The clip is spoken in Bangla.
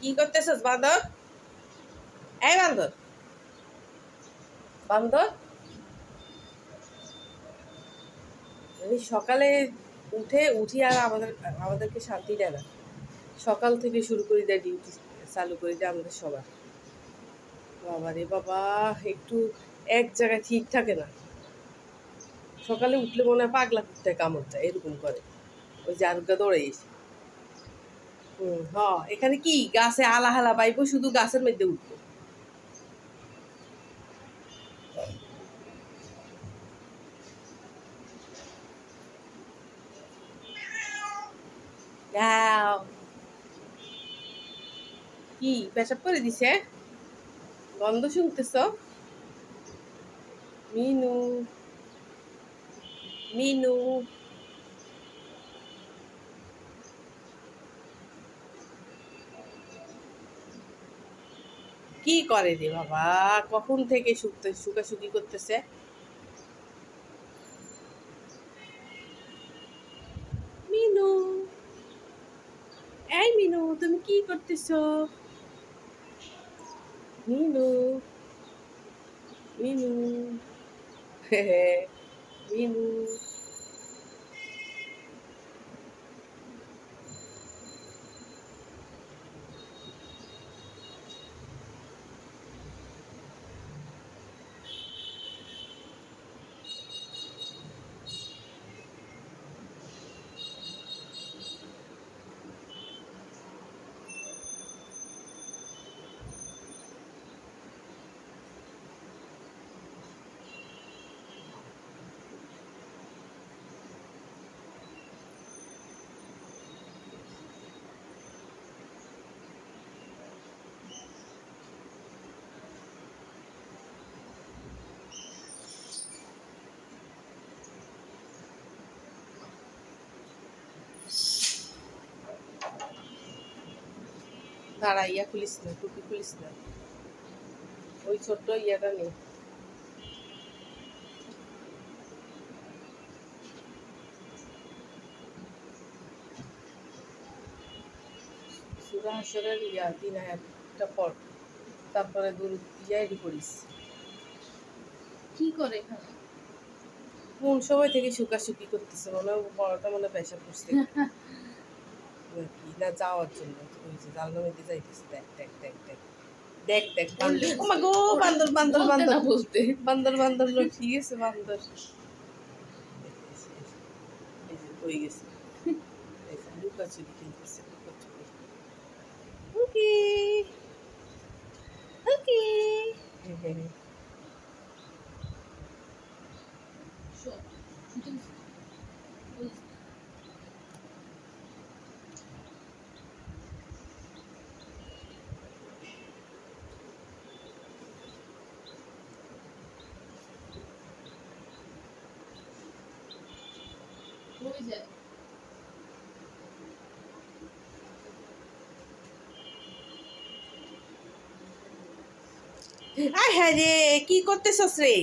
কি করতেছস বান্দর? এই বান্দর, বান্দর সকালে উঠি আর আমাদেরকে শান্তি দেয় না। সকাল থেকে শুরু করে দেয়, ডিউটি চালু করে দেয় আমাদের সবার। বাবা রে বাবা, একটু এক জায়গায় ঠিক থাকে না। সকালে উঠলে মনে হয় পাগলা কুত্তায় কামড় দেয়, এরকম করে। ওই যে আরুগা দৌড়ে এসে এখানে কি গাছে আলা হালা পাইবো, শুধু গাছের মধ্যে উঠবো। কি পেশাব করে দিছে? গন্ধ শুনতেছ? মিনু, মিনু, কি করে রে বাবা? কখন থেকে শুকাশুকি করতেছে? মিনু, এই মিনু, তুমি কি করতেছ? মিনু, মিনু, মিনু। দাঁড়া, ইয়া খুলিস না, টুপি খুলিস না, ওই ছোট্ট ইয়াটা নেই। সূরা হাশরের ইয়া ৩ আয়াতটা পড়, তারপরে ইয়ারি করিস। কি করে এখানে? কোন সময় থেকে শুকাশুকি করতেছে? মনে হয় বড়টা মনে পেশা করছে না যাওয়ার জন্য। ওই যে জানলা মধ্যে যাইতেছে, দেখ দেখ দেখ দেখ দেখ দেখ বান্দর। ও মা গো, বান্দর বান্দর বান্দর বলতে বান্দর বান্দর লোক ঠিক আছে, বান্দর এই যে হয়ে গেছে। এই যে লুকাচুরি খেলতেছে, লুকাচুরি। ওকে ওকে। হয়ে যায়। আয় হ্যাঁ রে, কি করতেছস রে?